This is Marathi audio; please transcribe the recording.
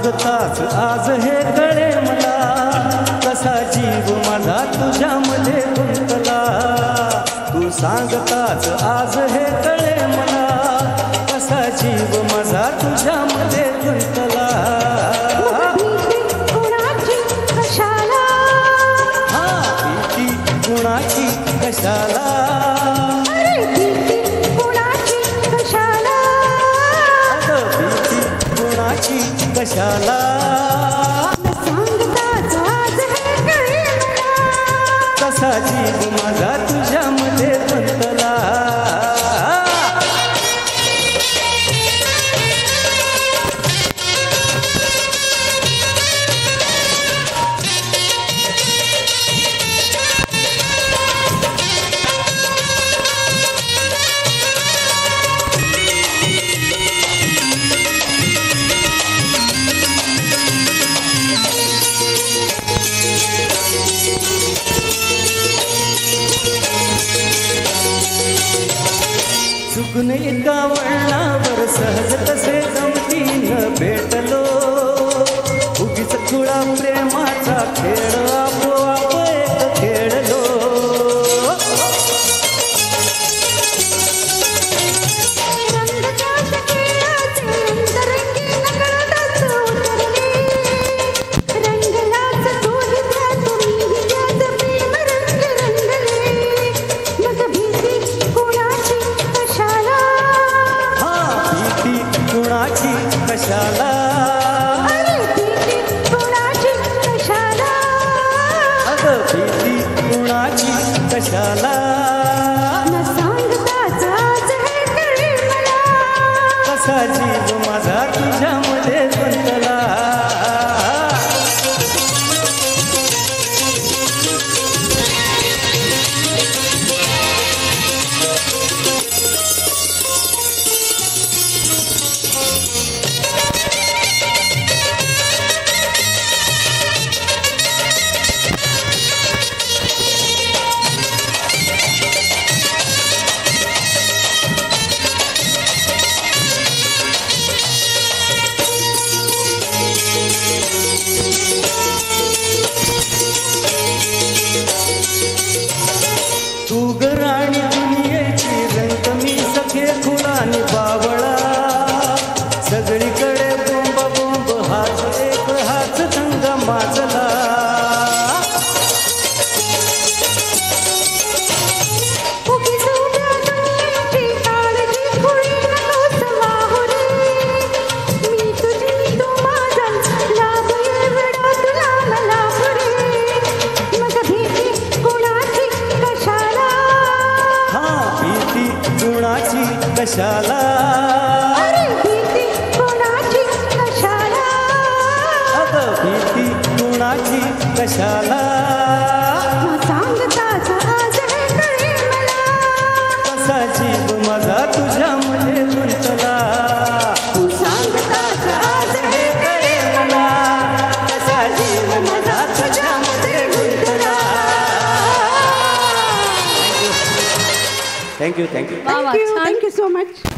सांगताच आज हे कळे मला, कसा जीव माझा तुझ्यामध्ये गुंतला. तू सांगताच आज हे कळे मला, कसा जीव माझा तुझ्यामध्ये गुंतला. भीती कुणाची कशाला, कशाला कसा जीव माझा तुझ्यामध्ये गुंतला. चुकून एका वळणावर सहज तसे गमतीनं भेटलो, उगीच खुळा प्रेमाचा खेळ आपोआप एक खेळलो. कशाला अगं भीती कुणाची कशाला, कसा जीव माझा तुझ्यामध्ये गुंतला. तू गराणी दुनियेची रंग मी सखे खुळानी बावळा, सगळीकडे बोंब बोंब हाच एक हाच थंग माजला. कशाला भीती कुणाची कशाला, अगं भीती कुणाची कशाला. सांगताच आज हे कळे मला, कसा जीव माझा तुझ्यामध्ये गुंतला. तू सांगताच आज हे कळे मला, कसा जीव माझा तुझ्यामध्ये गुंतला. Thank you. Thank you so much.